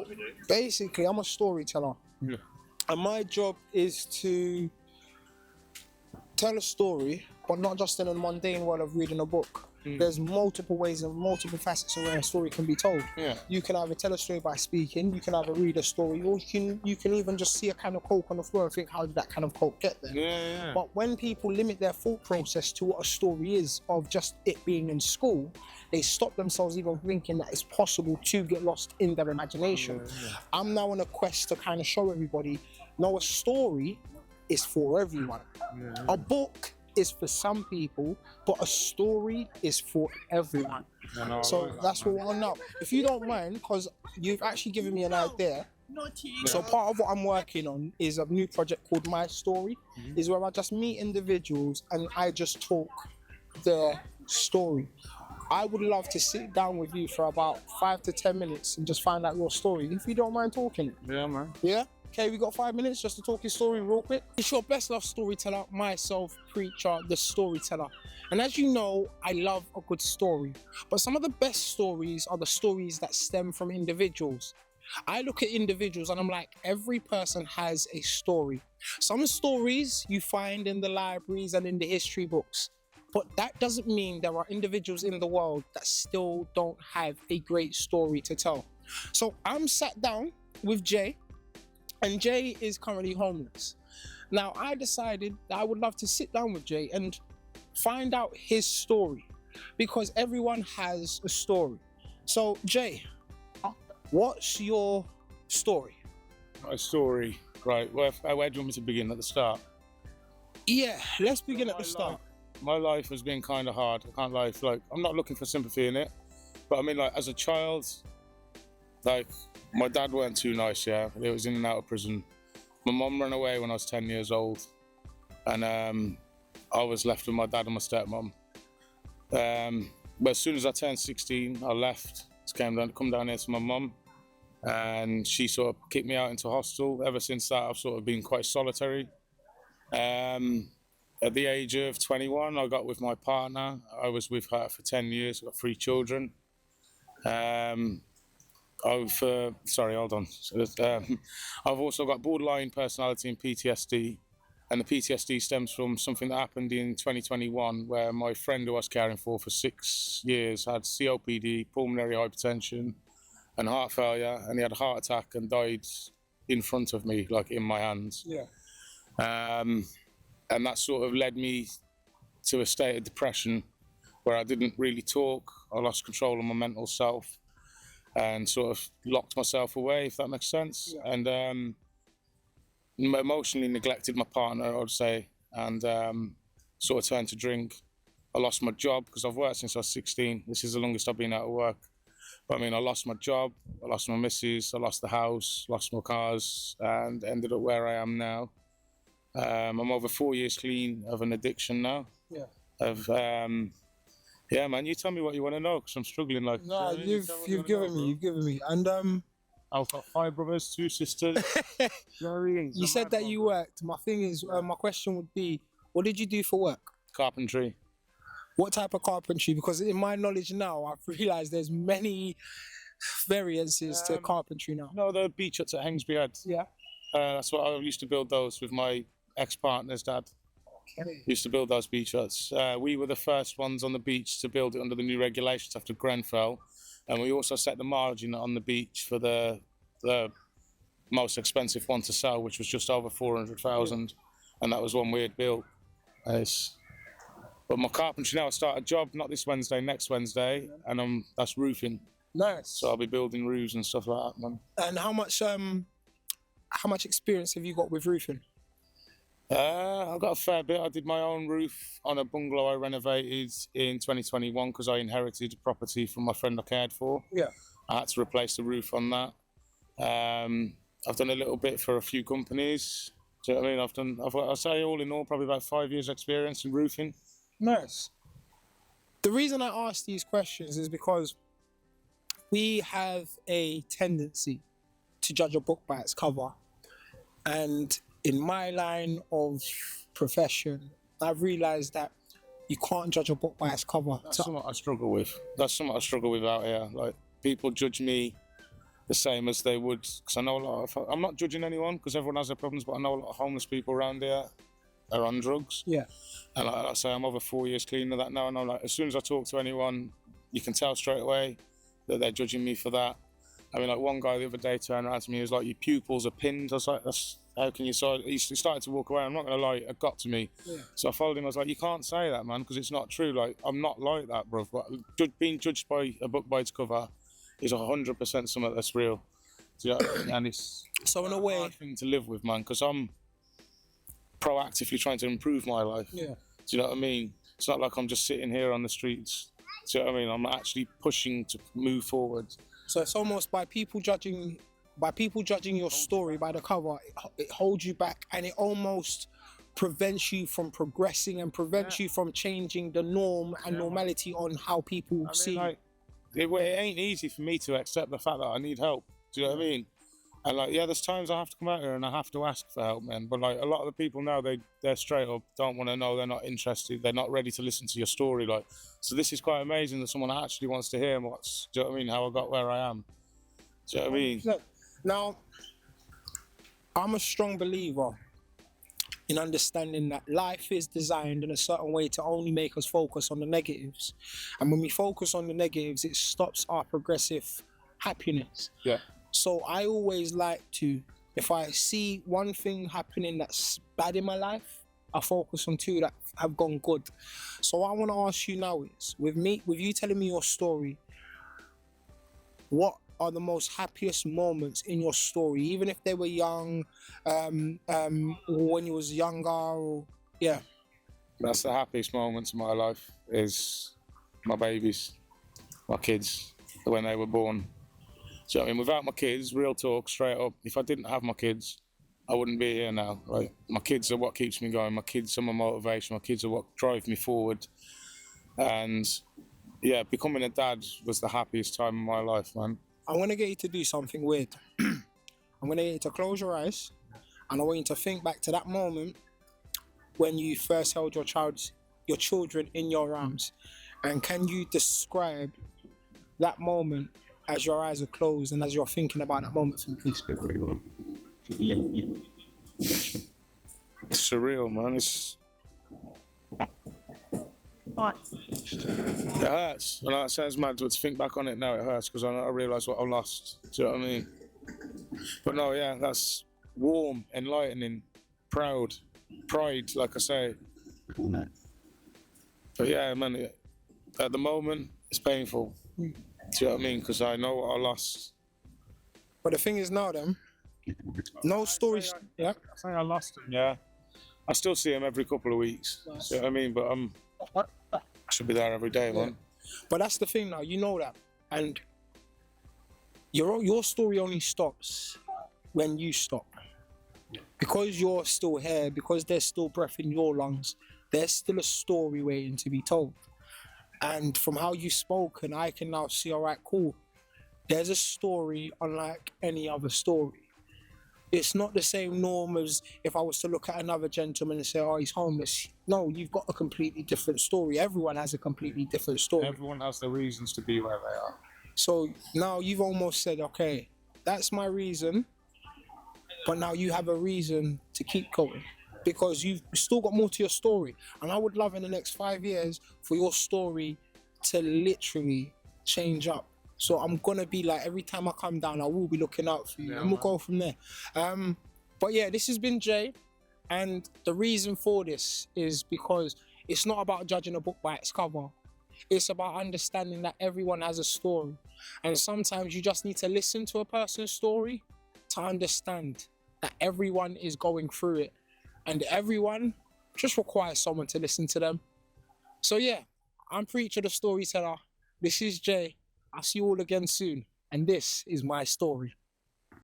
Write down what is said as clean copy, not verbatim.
So basically, I'm a storyteller. Yeah. And my job is to tell a story, but not just in a mundane way of reading a book. There's multiple ways and multiple facets of where a story can be told. Yeah. You can either tell a story by speaking, you can either read a story, or you can even just see a can of Coke on the floor and think, how did that can of Coke get there? Yeah. But when people limit their thought process to what a story is, of just it being in school, they stop themselves even thinking that it's possible to get lost in their imagination. I'm now on a quest to kind of show everybody, no, a story is for everyone. A book is for some people, but a story is for everyone. So that's what we're on now. If you don't mind, because you've actually given me an idea. So part of what I'm working on is a new project called My Story, is where I just meet individuals and I just talk their story. I would love to sit down with you for about 5 to 10 minutes and just find out your story, if you don't mind talking. Yeah, man. Yeah? Okay, we got 5 minutes just to talk your story real quick. It's your best love storyteller, myself, Preacher, the storyteller. And as you know, I love a good story. But some of the best stories are the stories that stem from individuals. I look at individuals and I'm like, every person has a story. Some stories you find in the libraries and in the history books. But that doesn't mean there are individuals in the world that still don't have a great story to tell. So I'm sat down with Jay. And Jay is currently homeless. Now, I decided that I would love to sit down with Jay and find out his story, because everyone has a story. So, Jay, what's your story? My story, right? Where do you want me to begin? At the start? Yeah, let's begin at the start. My life has been kind of hard. I can't lie. Like, I'm not looking for sympathy in it, but I mean, like, as a child, like, my dad weren't too nice, yeah. He was in and out of prison. My mum ran away when I was 10 years old. And I was left with my dad and my stepmom. But as soon as I turned 16, I left. Come down here to my mum. And she sort of kicked me out into hostel. Ever since that, I've sort of been quite solitary. At the age of 21, I got with my partner. I was with her for 10 years. I got 3 children. Sorry, hold on. I've also got borderline personality and PTSD, and the PTSD stems from something that happened in 2021, where my friend who I was caring for 6 years had COPD, pulmonary hypertension, and heart failure, and he had a heart attack and died in front of me, like in my hands. Yeah. And that sort of led me to a state of depression where I didn't really talk. I lost control of my mental self and sort of locked myself away, if that makes sense. Yeah. And emotionally neglected my partner, I would say, and sort of turned to drink. I lost my job because I've worked since I was 16. This is the longest I've been out of work. But I mean, I lost my job, I lost my missus, I lost the house, lost my cars, and ended up where I am now. I'm over 4 years clean of an addiction now. Yeah. Yeah, man, you tell me what you want to know, because I'm struggling. Like, No, you've given me. And I've got 5 brothers, 2 sisters. you said that you worked. My thing is, my question would be, what did you do for work? Carpentry. What type of carpentry? Because in my knowledge now, I've realised there's many variances to carpentry now. No, the beach huts at Hengsby Head. Yeah. That's what I used to build those with my ex-partner's dad. Okay. Used to build those beach huts. We were the first ones on the beach to build it under the new regulations after Grenfell. And we also set the margin on the beach for the most expensive one to sell, which was just over 400,000. And that was one we had built. But my carpentry now, I start a job, not this Wednesday, next Wednesday, and that's roofing. Nice. So I'll be building roofs and stuff like that, man. And how much experience have you got with roofing? I've got a fair bit. I did my own roof on a bungalow I renovated in 2021 because I inherited a property from my friend I cared for. Yeah. I had to replace the roof on that. I've done a little bit for a few companies. Do you know what I mean? I'll say all in all, probably about 5 years experience in roofing. Nice. The reason I ask these questions is because we have a tendency to judge a book by its cover. And in my line of profession, I've realised that you can't judge a book by its cover. That's something I struggle with. That's something I struggle with out here. Like, people judge me the same as they would, because I know a lot of, I'm not judging anyone because everyone has their problems, but I know a lot of homeless people around here are on drugs. Yeah. And like I say, I'm over 4 years clean of that now, and I'm like, as soon as I talk to anyone, you can tell straight away that they're judging me for that. I mean, like one guy the other day turned around to me, he was like, your pupils are pinned. I was like, that's, how can you? So he started to walk away. I'm not going to lie, it got to me. Yeah. So I followed him. I was like, you can't say that, man, because it's not true. Like, I'm not like that, bro. But being judged by a book by its cover is 100% something that's real. Do you know what I mean? And it's So in a a way, hard thing to live with, man, because I'm proactively trying to improve my life. yeah. Do you know what I mean? It's not like I'm just sitting here on the streets. Do you know what I mean? I'm actually pushing to move forward. So it's almost by people judging your story by the cover, it holds you back, and it almost prevents you from progressing and prevents you from changing the norm and normality on how people see. Like, it ain't easy for me to accept the fact that I need help. Do you know what I mean? And like, yeah, there's times I have to come out here and I have to ask for help, man. But like, a lot of the people now, they're straight up, don't want to know, they're not interested, they're not ready to listen to your story. Like, so this is quite amazing that someone actually wants to hear do you know what I mean? How I got where I am. Do you know what I mean? Now, I'm a strong believer in understanding that life is designed in a certain way to only make us focus on the negatives. And when we focus on the negatives, it stops our progressive happiness. Yeah. So I always like to, if I see one thing happening that's bad in my life, I focus on two that have gone good. So what I want to ask you now is, with you telling me your story, what are the most happiest moments in your story, even if they were young, when you was younger, or yeah? That's the happiest moments of my life, is my babies, my kids, when they were born. So I mean, without my kids, real talk, straight up, if I didn't have my kids, I wouldn't be here now. Like, my kids are what keeps me going. My kids are my motivation. My kids are what drive me forward. And yeah, becoming a dad was the happiest time of my life, man. I'm going to get you to do something weird. I'm going to get you to close your eyes, and I want you to think back to that moment when you first held your children in your arms. And can you describe that moment as your eyes are closed and as you're thinking about that moment for me, please? It's surreal, man. What? It hurts. And that sounds mad, but to think back on it now, it hurts because I realise what I lost. Do you know what I mean? But no, yeah, that's warm, enlightening, proud, pride, like I say. But yeah, man, at the moment, it's painful. Do you know what I mean? Because I know what I lost. But the thing is now, then, no stories. Yeah. I say I lost him, yeah. I still see him every couple of weeks. Do you know what I mean? But I should be there every day, man. But that's the thing now, you know that. And your story only stops when you stop. Because you're still here, because there's still breath in your lungs, there's still a story waiting to be told. And from how you've spoken, I can now see, all right, cool. There's a story unlike any other story. It's not the same norm as if I was to look at another gentleman and say, oh, he's homeless. No, you've got a completely different story. Everyone has a completely different story. Everyone has their reasons to be where they are. So now you've almost said, okay, that's my reason, but now you have a reason to keep going because you've still got more to your story. And I would love in the next 5 years for your story to literally change up. So I'm going to be like, every time I come down, I will be looking out for you, and we'll go from there. But yeah, this has been Jay. And the reason for this is because it's not about judging a book by its cover. It's about understanding that everyone has a story. And sometimes you just need to listen to a person's story to understand that everyone is going through it. And everyone just requires someone to listen to them. So yeah, I'm Preacher the Storyteller. This is Jay. I'll see you all again soon. And this is my story.